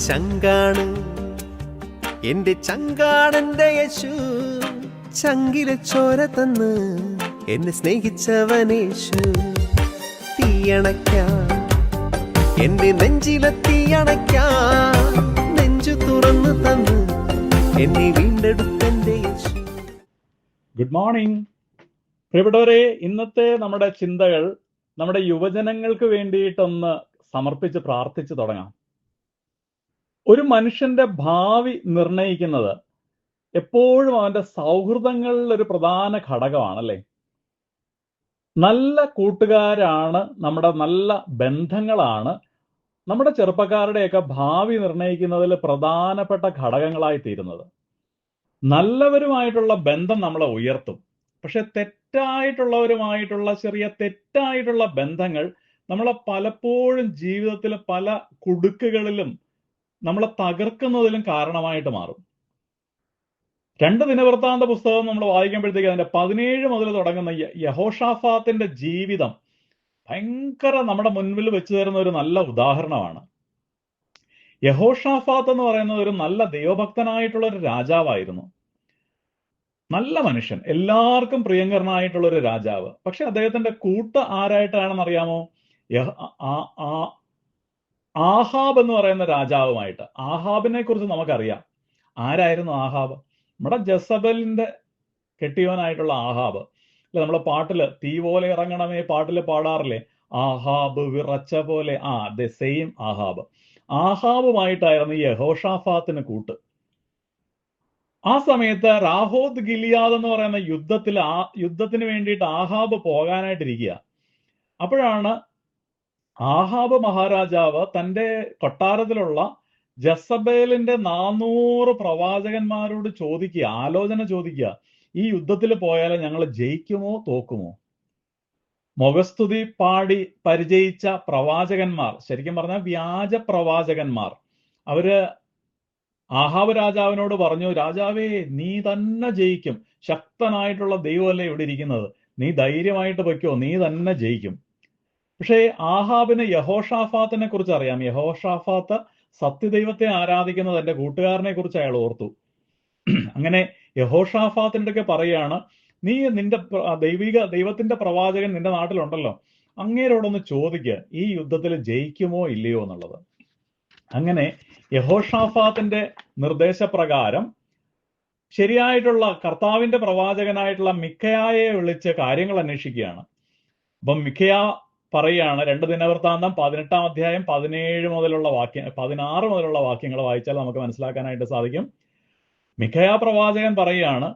ചങ്കാണ് എന്റെ ചങ്കാണെന്റെ യേശു, ചങ്കിലെ ചോര തന്ന് എന്നെ സ്നേഹിച്ചവനേശു. തീയണയ്ക്കാൻ എന്റെ നെഞ്ചിലെ തീയണയ്ക്കാൻ നെഞ്ചു തുറന്നു തന്ന് എന്നെ വീണ്ടെടുത്തെന്റെ യേശു. ഗുഡ് മോർണിംഗ് പ്രിയപ്പെട്ടവരെ. ഇന്നത്തെ നമ്മുടെ ചിന്തകൾ നമ്മുടെ യുവജനങ്ങൾക്ക് വേണ്ടിയിട്ടൊന്ന് സമർപ്പിച്ച് പ്രാർത്ഥിച്ചു തുടങ്ങാം. ഒരു മനുഷ്യന്റെ ഭാവി നിർണയിക്കുന്നത് എപ്പോഴും അവന്റെ സൗഹൃദങ്ങളിൽ ഒരു പ്രധാന ഘടകമാണല്ലേ. നല്ല കൂട്ടുകാരാണ്, നമ്മുടെ നല്ല ബന്ധങ്ങളാണ് നമ്മുടെ ചെറുപ്പക്കാരുടെയൊക്കെ ഭാവി നിർണയിക്കുന്നതിൽ പ്രധാനപ്പെട്ട ഘടകങ്ങളായി തീരുന്നത്. നല്ലവരുമായിട്ടുള്ള ബന്ധം നമ്മളെ ഉയർത്തും, പക്ഷെ തെറ്റായിട്ടുള്ളവരുമായിട്ടുള്ള തെറ്റായിട്ടുള്ള ബന്ധങ്ങൾ നമ്മളെ പലപ്പോഴും ജീവിതത്തിൽ പല കുടുക്കുകളിലും നമ്മളെ തകർക്കുന്നതിലും കാരണമായിട്ട് മാറും. 2 ദിനവൃത്താന്ത പുസ്തകം നമ്മൾ വായിക്കുമ്പോഴത്തേക്ക് അതിന്റെ 17 മുതൽ തുടങ്ങുന്ന യഹോഷാഫാത്തിന്റെ ജീവിതം ഭയങ്കര നമ്മുടെ മുൻപിൽ വെച്ച് തരുന്ന ഒരു നല്ല ഉദാഹരണമാണ്. യഹോഷാഫാത്ത് എന്ന് പറയുന്നത് ഒരു നല്ല ദൈവഭക്തനായിട്ടുള്ള ഒരു രാജാവായിരുന്നു. നല്ല മനുഷ്യൻ, എല്ലാവർക്കും പ്രിയങ്കരനായിട്ടുള്ള ഒരു രാജാവ്. പക്ഷെ അദ്ദേഹത്തിന്റെ കൂട്ട് ആരായിട്ടാണെന്ന് അറിയാമോ? ആഹാബ് എന്ന് പറയുന്ന രാജാവുമായിട്ട്. ആഹാബിനെ കുറിച്ച് നമുക്കറിയാം. ആരായിരുന്നു ആഹാബ്? നമ്മുടെ ജസബലിന്റെ കെട്ടിയവനായിട്ടുള്ള ആഹാബ് അല്ലെ. നമ്മളെ പാട്ടില് തീ പോലെ ഇറങ്ങണമേ പാട്ടില് പാടാറില്ലേ? ആഹാബ് വിറച്ച പോലെ. The same Ahab. ആഹാബുമായിട്ടായിരുന്നു ഈ യഹോഷാഫാത്തിന് കൂട്ട്. ആ സമയത്ത് രാഹോദ് ഗിലിയാദ് എന്ന് പറയുന്ന യുദ്ധത്തിന് വേണ്ടിയിട്ട് ആഹാബ് പോകാനായിട്ടിരിക്കുക. അപ്പോഴാണ് ആഹാബ് മഹാരാജാവ് തന്റെ കൊട്ടാരത്തിലുള്ള ജസബേലിന്റെ 400 പ്രവാചകന്മാരോട് ആലോചന ചോദിക്കുക, ഈ യുദ്ധത്തിൽ പോയാൽ ഞങ്ങൾ ജയിക്കുമോ തോക്കുമോ? മുഖസ്തുതി പാടി പരിചയിച്ച പ്രവാചകന്മാർ, ശരിക്കും പറഞ്ഞാൽ വ്യാജ പ്രവാചകന്മാർ, അവര് ആഹാബ് രാജാവിനോട് പറഞ്ഞു, രാജാവേ നീ തന്നെ ജയിക്കും, ശക്തനായിട്ടുള്ള ദൈവമല്ലേ ഇവിടെ ഇരിക്കുന്നത്, നീ ധൈര്യമായിട്ട് പൊയ്ക്കോ, നീ തന്നെ ജയിക്കും. പക്ഷേ ആഹാബിന് യഹോഷാഫാത്തിനെ കുറിച്ച് അറിയാം. യഹോഷാഫാത്ത് സത്യദൈവത്തെ ആരാധിക്കുന്നത് എന്റെ കൂട്ടുകാരനെ കുറിച്ച് അയാൾ ഓർത്തു. അങ്ങനെ യഹോഷാഫാത്തിന്റെ ഒക്കെ പറയാണ്, നീ നിന്റെ ദൈവത്തിന്റെ പ്രവാചകൻ നിന്റെ നാട്ടിലുണ്ടല്ലോ, അങ്ങേരോടൊന്ന് ചോദിക്കുക ഈ യുദ്ധത്തിൽ ജയിക്കുമോ ഇല്ലയോ എന്നുള്ളത്. അങ്ങനെ യഹോഷാഫാത്തിന്റെ നിർദ്ദേശപ്രകാരം ശരിയായിട്ടുള്ള കർത്താവിന്റെ പ്രവാചകനായിട്ടുള്ള മിഖയായെ വിളിച്ച് കാര്യങ്ങൾ അന്വേഷിക്കുകയാണ്. അപ്പം മിഖയാ പറയാണ്, 2 ദിനവൃത്താന്തം 18-ാം അധ്യായം 16 മുതലുള്ള 16 മുതലുള്ള വാക്യങ്ങൾ വായിച്ചാൽ നമുക്ക് മനസ്സിലാക്കാനായിട്ട് സാധിക്കും. മിഖയാ പ്രവാചകൻ പറയാണ്,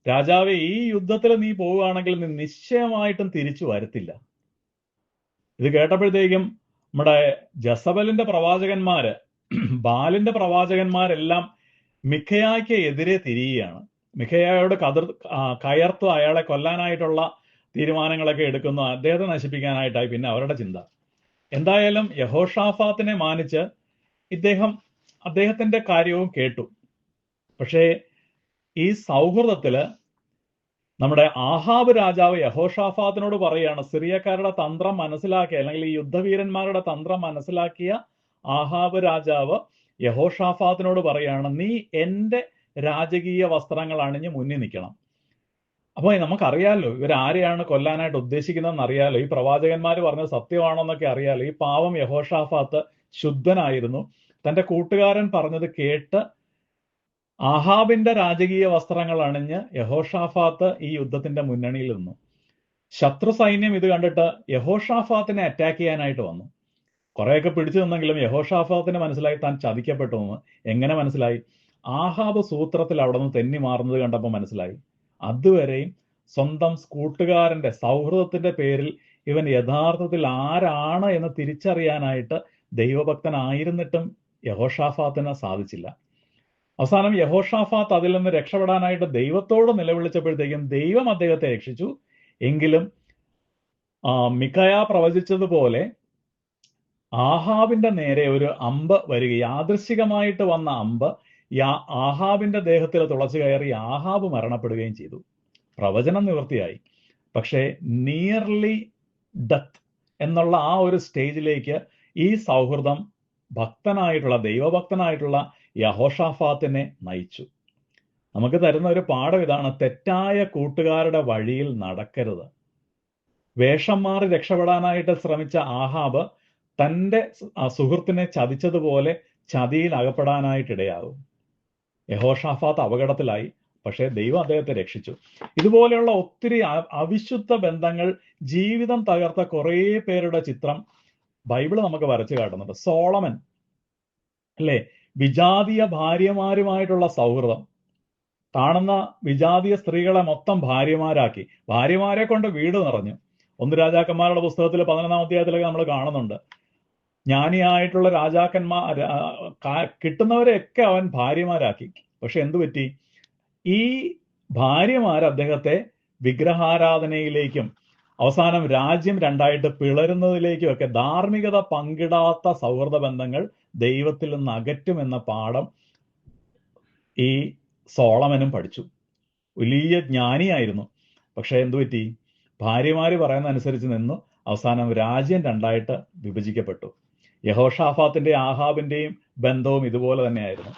രാജാവേ ഈ യുദ്ധത്തിൽ നീ പോവുകയാണെങ്കിൽ നീ നിശ്ചയമായിട്ടും തിരിച്ചു വരത്തില്ല. ഇത് കേട്ടപ്പോഴത്തേക്കും നമ്മുടെ ജസബലിന്റെ പ്രവാചകന്മാര്, ബാലിന്റെ പ്രവാചകന്മാരെല്ലാം മിഖയായ്ക്ക് എതിരെ തിരിയുകയാണ്. മിഖയായോട് കയർത്ത് അയാളെ കൊല്ലാനായിട്ടുള്ള തീരുമാനങ്ങളൊക്കെ എടുക്കുന്നു. അദ്ദേഹത്തെ നശിപ്പിക്കാനായിട്ടായി പിന്നെ അവരുടെ ചിന്ത. എന്തായാലും യഹോഷാഫാത്തിനെ മാനിച്ച് അദ്ദേഹത്തിന്റെ കാര്യവും കേട്ടു. പക്ഷേ ഈ സൗഹൃദത്തില് നമ്മുടെ ആഹാബ് രാജാവ് യഹോഷാഫാത്തിനോട് പറയാണ്, സിറിയക്കാരുടെ തന്ത്രം മനസ്സിലാക്കിയ, അല്ലെങ്കിൽ ഈ യുദ്ധവീരന്മാരുടെ തന്ത്രം മനസ്സിലാക്കിയ ആഹാബ് രാജാവ് യഹോഷാഫാത്തിനോട് പറയാണ്, നീ എന്റെ രാജകീയ വസ്ത്രങ്ങൾ അണിഞ്ഞ് മുന്നിൽ നിൽക്കണം. അപ്പൊ നമുക്കറിയാലോ ഇവരാരെയാണ് കൊല്ലാനായിട്ട് ഉദ്ദേശിക്കുന്നതെന്ന് അറിയാലോ, ഈ പ്രവാചകന്മാർ പറഞ്ഞത് സത്യമാണോന്നൊക്കെ അറിയാലോ. ഈ പാവം യഹോഷാഫാത്ത് ശുദ്ധനായിരുന്നു. തന്റെ കൂട്ടുകാരൻ പറഞ്ഞത് കേട്ട് ആഹാബിന്റെ രാജകീയ വസ്ത്രങ്ങൾ അണിഞ്ഞ് യഹോഷാഫാത്ത് ഈ യുദ്ധത്തിന്റെ മുന്നണിയിൽ നിന്നു. ശത്രു സൈന്യം ഇത് കണ്ടിട്ട് യഹോഷാഫാത്തിനെ അറ്റാക്ക് ചെയ്യാനായിട്ട് വന്നു. കുറെയൊക്കെ പിടിച്ചു നിന്നെങ്കിലും യഹോഷാഫാത്തിന് മനസ്സിലായി താൻ ചതിക്കപ്പെട്ടു എന്ന്. എങ്ങനെ മനസ്സിലായി? ആഹാബ് സൂത്രത്തിൽ അവിടെ നിന്ന് തെന്നി മാറുന്നത് കണ്ടപ്പോൾ മനസ്സിലായി. അതുവരെയും സ്വന്തം കൂട്ടുകാരന്റെ സൗഹൃദത്തിന്റെ പേരിൽ ഇവൻ യഥാർത്ഥത്തിൽ ആരാണ് എന്ന് തിരിച്ചറിയാനായിട്ട് ദൈവഭക്തനായിരുന്നിട്ടും യഹോഷാഫാത്തിന് സാധിച്ചില്ല. അവസാനം യഹോഷാഫാത്ത് അതിൽ നിന്ന് രക്ഷപ്പെടാനായിട്ട് ദൈവത്തോട് നിലവിളിച്ചപ്പോഴത്തേക്കും ദൈവം അദ്ദേഹത്തെ രക്ഷിച്ചു. എങ്കിലും മിഖയാ പ്രവചിച്ചതുപോലെ ആഹാബിന്റെ നേരെ ഒരു അമ്പ് വരിക, യാദൃശ്ചികമായിട്ട് വന്ന അമ്പ് ആഹാബിന്റെ ദേഹത്തിൽ തുളച്ചു കയറി ആഹാബ് മരണപ്പെടുകയും ചെയ്തു. പ്രവചനം നിവൃത്തിയായി. പക്ഷേ നിയർലി ഡെത്ത് എന്നുള്ള ആ ഒരു സ്റ്റേജിലേക്ക് ഈ സൗഹൃദം ഭക്തനായിട്ടുള്ള ദൈവഭക്തനായിട്ടുള്ള യഹോഷാഫാത്തിനെ നയിച്ചു. നമുക്ക് തരുന്ന ഒരു പാഠം ഇതാണ്: തെറ്റായ കൂട്ടുകാരുടെ വഴിയിൽ നടക്കരുത്. വേഷം മാറി രക്ഷപ്പെടാനായിട്ട് ശ്രമിച്ച ആഹാബ് തൻ്റെ സുഹൃത്തിനെ ചതിച്ചതുപോലെ ചതിയിൽ അകപ്പെടാനായിട്ടിടയാകും. യഹോഷാഫാത്ത് അപകടത്തിലായി, പക്ഷേ ദൈവം അദ്ദേഹത്തെ രക്ഷിച്ചു. ഇതുപോലെയുള്ള ഒത്തിരി അവിശുദ്ധ ബന്ധങ്ങൾ ജീവിതം തകർത്ത കുറേ പേരുടെ ചിത്രം ബൈബിള് നമുക്ക് വരച്ചു കാട്ടുന്നുണ്ട്. സോളമൻ അല്ലേ, വിജാതീയ ഭാര്യമാരുമായിട്ടുള്ള സൗഹൃദം, കാണുന്ന വിജാതീയ സ്ത്രീകളെ മൊത്തം ഭാര്യമാരാക്കി, ഭാര്യമാരെ കൊണ്ട് വീട് നിറഞ്ഞു. 1 രാജാക്കന്മാരുടെ പുസ്തകത്തിൽ 11-ാം അധ്യായത്തിലൊക്കെ നമ്മൾ കാണുന്നുണ്ട്. ജ്ഞാനിയായിട്ടുള്ള രാജാക്കന്മാർ കിട്ടുന്നവരെയൊക്കെ അവൻ ഭാര്യമാരാക്കി. പക്ഷെ എന്തു പറ്റി? ഈ ഭാര്യമാർ അദ്ദേഹത്തെ വിഗ്രഹാരാധനയിലേക്കും അവസാനം രാജ്യം രണ്ടായിട്ട് പിളരുന്നതിലേക്കും ഒക്കെ, ധാർമ്മികത പങ്കിടാത്ത സൗഹൃദ ബന്ധങ്ങൾ ദൈവത്തിൽ നിന്ന് അകറ്റുമെന്ന പാഠം ഈ സോളമനും പഠിച്ചു. വലിയ ജ്ഞാനിയായിരുന്നു. പക്ഷെ എന്തു പറ്റി? ഭാര്യമാര് പറയുന്ന അനുസരിച്ച് നിന്നു. അവസാനം രാജ്യം രണ്ടായിട്ട് വിഭജിക്കപ്പെട്ടു. യഹോഷാഫാത്തിന്റെയും ആഹാബിന്റെയും ബന്ധവും ഇതുപോലെ തന്നെയായിരുന്നു.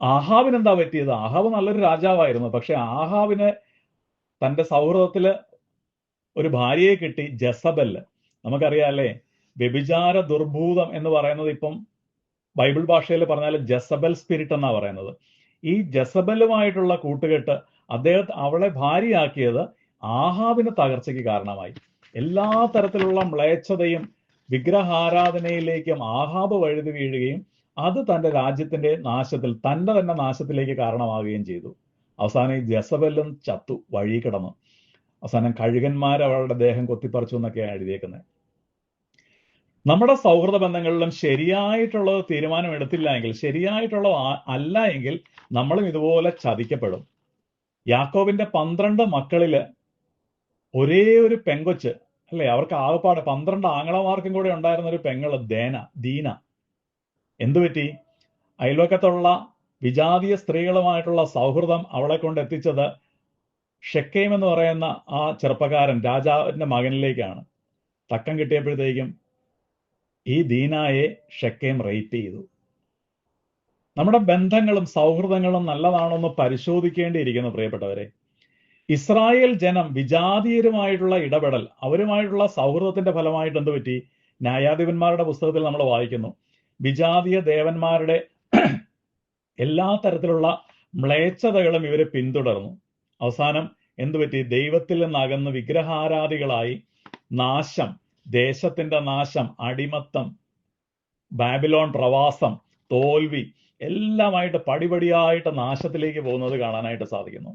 ആഹാബിന് എന്താ പറ്റിയത്? ആഹാബ് നല്ലൊരു രാജാവായിരുന്നു. പക്ഷെ ആഹാബിന് തന്റെ സൗഹൃദത്തില് ഒരു ഭാര്യയെ കിട്ടി, ജസബല്. നമുക്കറിയാം അല്ലേ, വ്യഭിചാര ദുർഭൂതം എന്ന് പറയുന്നത് ഇപ്പം ബൈബിൾ ഭാഷയിൽ പറഞ്ഞാൽ ജസബൽ സ്പിരിറ്റ് എന്നാ പറയുന്നത്. ഈ ജസബലുമായിട്ടുള്ള കൂട്ടുകെട്ട് അവളെ ഭാര്യയാക്കിയത് ആഹാബിന് തകർച്ചയ്ക്ക് കാരണമായി. എല്ലാ തരത്തിലുള്ള മ്ലേച്ഛതയും വിഗ്രഹാരാധനയിലേക്കും ആഹാബ് വഴുതി വീഴുകയും അത് തന്റെ രാജ്യത്തിന്റെ നാശത്തിൽ, തന്റെ തന്നെ നാശത്തിലേക്ക് കാരണമാവുകയും ചെയ്തു. അവസാനം ഈ ജസബലും ചത്തു, വഴി കിടന്നു. അവസാനം കഴുകന്മാർ അവളുടെ ദേഹം കൊത്തിപ്പറിച്ചു എന്നൊക്കെയാണ് എഴുതിയേക്കുന്നത്. നമ്മുടെ സൗഹൃദ ബന്ധങ്ങളിലും ശരിയായിട്ടുള്ളത് തീരുമാനം എടുത്തില്ല എങ്കിൽ, ശരിയായിട്ടുള്ളത് അല്ല എങ്കിൽ നമ്മളും ഇതുപോലെ ചതിക്കപ്പെടും. യാക്കോബിന്റെ 12 മക്കളില് ഒരേ ഒരു പെങ്കൊച്ച് അല്ലെ, അവർക്ക് ആകപ്പാട് 12 ആങ്ങളമാർക്കും കൂടെ ഉണ്ടായിരുന്ന ഒരു പെങ്ങള് ദീന. എന്തുപറ്റി? അയൽവക്കത്തുള്ള വിജാതീയ സ്ത്രീകളുമായിട്ടുള്ള സൗഹൃദം അവളെ കൊണ്ട് എത്തിച്ചത് ഷെക്കേം എന്ന് പറയുന്ന ആ ചെറുപ്പക്കാരൻ രാജാവിന്റെ മകനിലേക്കാണ്. തക്കം കിട്ടിയപ്പോഴത്തേക്കും ഈ ദീനായെ ഷെക്കേം റേപ്പ് ചെയ്തു. നമ്മുടെ ബന്ധങ്ങളും സൗഹൃദങ്ങളും നല്ലതാണോ എന്ന് പരിശോധിക്കേണ്ടിയിരിക്കുന്നു പ്രിയപ്പെട്ടവരെ. ഇസ്രായേൽ ജനം വിജാതീയരുമായിട്ടുള്ള ഇടപെടൽ, അവരുമായിട്ടുള്ള സൗഹൃദത്തിന്റെ ഫലമായിട്ട് എന്ത് പറ്റി? ന്യായാധിപന്മാരുടെ പുസ്തകത്തിൽ നമ്മൾ വായിക്കുന്നു, വിജാതീയ ദേവന്മാരുടെ എല്ലാ തരത്തിലുള്ള മ്ലേച്ഛതകളും ഇവരെ പിന്തുടർന്നു. അവസാനം എന്തുപറ്റി? ദൈവത്തിൽ നിന്ന് അകന്ന് വിഗ്രഹാരാധികളായി നാശം, ദേശത്തിന്റെ നാശം, അടിമത്തം, ബാബിലോൺ പ്രവാസം, തോൽവി എല്ലാമായിട്ട് പടിപടിയായിട്ട് നാശത്തിലേക്ക് പോകുന്നത് കാണാനായിട്ട് സാധിക്കുന്നു.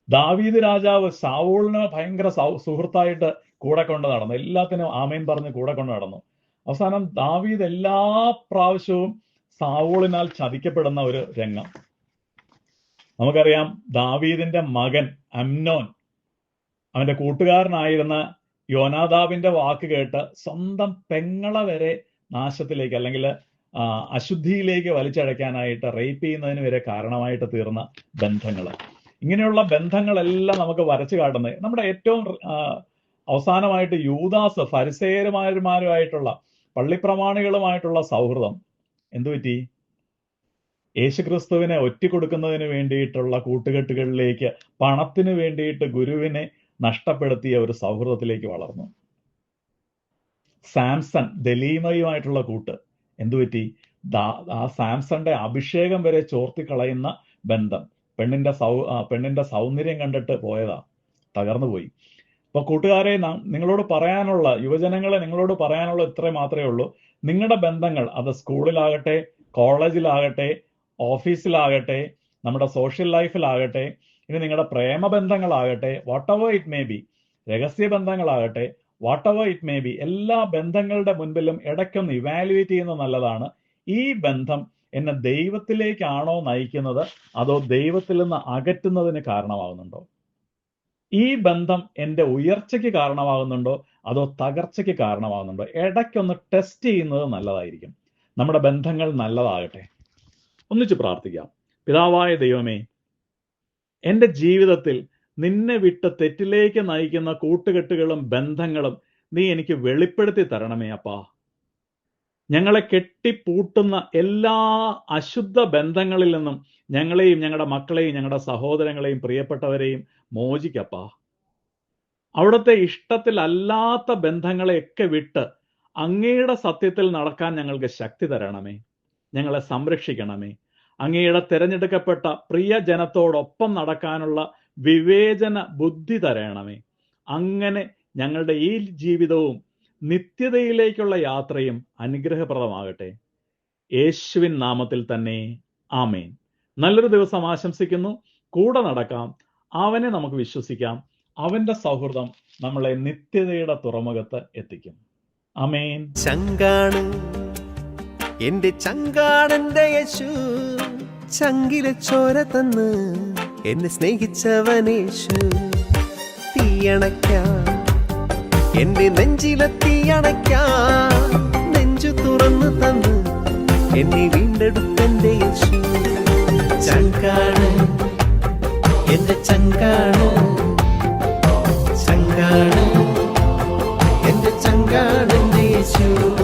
ദാവീദ് രാജാവ് ശൗലിന് ഭയങ്കര സുഹൃത്തായിട്ട് കൂടെ കൊണ്ട് നടന്നു, എല്ലാത്തിനും ആമേൻ പറഞ്ഞ് കൂടെ കൊണ്ട് നടന്നു. അവസാനം ദാവീദ് എല്ലാ പ്രാവശ്യവും ശൗലിനാൽ ചതിക്കപ്പെടുന്ന ഒരു രംഗം നമുക്കറിയാം. ദാവീദിന്റെ മകൻ അമ്നോൻ, അവന്റെ കൂട്ടുകാരനായിരുന്ന യോനാദാബിന്റെ വാക്ക് കേട്ട് സ്വന്തം പെങ്ങളെ വരെ നാശത്തിലേക്ക് അല്ലെങ്കിൽ അശുദ്ധിയിലേക്ക് വലിച്ചഴയ്ക്കാനായിട്ട് റേപ്പ് ചെയ്യുന്നതിന് വരെ കാരണമായിട്ട് തീർന്ന ബന്ധങ്ങൾ. ഇങ്ങനെയുള്ള ബന്ധങ്ങളെല്ലാം നമുക്ക് വരച്ചു കാട്ടുന്നത് നമ്മുടെ ഏറ്റവും അവസാനമായിട്ട് യൂദാസ് ഫരിസേയന്മാരുമായിട്ടുള്ള പള്ളിപ്രമാണികളുമായിട്ടുള്ള സൗഹൃദം എന്തുപറ്റി? യേശുക്രിസ്തുവിനെ ഒറ്റിക്കൊടുക്കുന്നതിന് വേണ്ടിയിട്ടുള്ള കൂട്ടുകെട്ടുകളിലേക്ക്, പണത്തിന് വേണ്ടിയിട്ട് ഗുരുവിനെ നഷ്ടപ്പെടുത്തിയ ഒരു സൗഹൃദത്തിലേക്ക് വളർന്നു. സാംസൺ ദലീമയുമായിട്ടുള്ള കൂട്ട് എന്തുപറ്റി? ആ സാംസന്റെ അഭിഷേകം വരെ ചോർത്തിക്കളയുന്ന ബന്ധം. പെണ്ണിന്റെ സൗന്ദര്യം കണ്ടിട്ട് പോയതാ, തകർന്നുപോയി. അപ്പൊ കൂട്ടുകാരെ, നിങ്ങളോട് പറയാനുള്ള, യുവജനങ്ങളെ നിങ്ങളോട് പറയാനുള്ള ഇത്രേ മാത്രമേ ഉള്ളൂ. നിങ്ങളുടെ ബന്ധങ്ങൾ, അത് സ്കൂളിലാകട്ടെ, കോളേജിലാകട്ടെ, ഓഫീസിലാകട്ടെ, നമ്മുടെ സോഷ്യൽ ലൈഫിലാകട്ടെ, ഇനി നിങ്ങളുടെ പ്രേമബന്ധങ്ങളാകട്ടെ, whatever it may be, രഹസ്യ ബന്ധങ്ങളാകട്ടെ, whatever it may be, എല്ലാ ബന്ധങ്ങളുടെ മുൻപിലും ഇടയ്ക്കൊന്ന് ഇവാലുവേറ്റ് ചെയ്യുന്നത് നല്ലതാണ്. ഈ ബന്ധം എന്നെ ദൈവത്തിലേക്കാണോ നയിക്കുന്നത്, അതോ ദൈവത്തിൽ നിന്ന് അകറ്റുന്നതിന് കാരണമാകുന്നുണ്ടോ? ഈ ബന്ധം എൻ്റെ ഉയർച്ചയ്ക്ക് കാരണമാകുന്നുണ്ടോ, അതോ തകർച്ചയ്ക്ക് കാരണമാകുന്നുണ്ടോ? ഇടയ്ക്കൊന്ന് ടെസ്റ്റ് ചെയ്യുന്നത് നല്ലതായിരിക്കും. നമ്മുടെ ബന്ധങ്ങൾ നല്ലതാകട്ടെ. ഒന്നിച്ച് പ്രാർത്ഥിക്കാം. പിതാവായ ദൈവമേ, എൻ്റെ ജീവിതത്തിൽ നിന്നെ വിട്ട് തെറ്റിലേക്ക് നയിക്കുന്ന കൂട്ടുകെട്ടുകളും ബന്ധങ്ങളും നീ എനിക്ക് വെളിപ്പെടുത്തി തരണമേ അപ്പാ. ഞങ്ങളെ കെട്ടിപ്പൂട്ടുന്ന എല്ലാ അശുദ്ധ ബന്ധങ്ങളിൽ നിന്നും ഞങ്ങളെയും ഞങ്ങളുടെ മക്കളെയും ഞങ്ങളുടെ സഹോദരങ്ങളെയും പ്രിയപ്പെട്ടവരെയും മോചിക്കപ്പാ. അവിടുത്തെ ഇഷ്ടത്തിലല്ലാത്ത ബന്ധങ്ങളെയൊക്കെ വിട്ട് അങ്ങയുടെ സത്യത്തിൽ നടക്കാൻ ഞങ്ങൾക്ക് ശക്തി തരണമേ. ഞങ്ങളെ സംരക്ഷിക്കണമേ. അങ്ങയുടെ തിരഞ്ഞെടുക്കപ്പെട്ട പ്രിയ ജനത്തോടൊപ്പം നടക്കാനുള്ള വിവേചന ബുദ്ധി തരണമേ. അങ്ങനെ ഞങ്ങളുടെ ഈ ജീവിതവും നിത്യതയിലേക്കുള്ള യാത്രയും അനുഗ്രഹപ്രദമാകട്ടെ. യേശുവിൻ നാമത്തിൽ തന്നെ ആമേൻ. നല്ലൊരു ദിവസം ആശംസിക്കുന്നു. കൂടെ നടക്കാം. അവനെ നമുക്ക് വിശ്വസിക്കാം. അവന്റെ സൗഹൃദം നമ്മളെ നിത്യതയുടെ തുറമുഖത്ത് എത്തിക്കും. ആമേൻ. ചങ്കാണ് എന്റെ ചങ്കാണെന്റെ യേശു, ചങ്കിലെ ചോര തന്ന് എന്നെ സ്നേഹിച്ചവനേശു. തീയണയ്ക്കാൻ എന്റെ നെഞ്ചിലെ തീയണയ്ക്കാൻ നെഞ്ചു തുറന്നു തന്ന് എന്നെ വീണ്ടെടുത്തെന്റെ യേശു. ചങ്കാണ് എന്റെ ചങ്കാണ്, ചങ്കാണ് എന്റെ ചങ്കാണെന്റെ യേശു.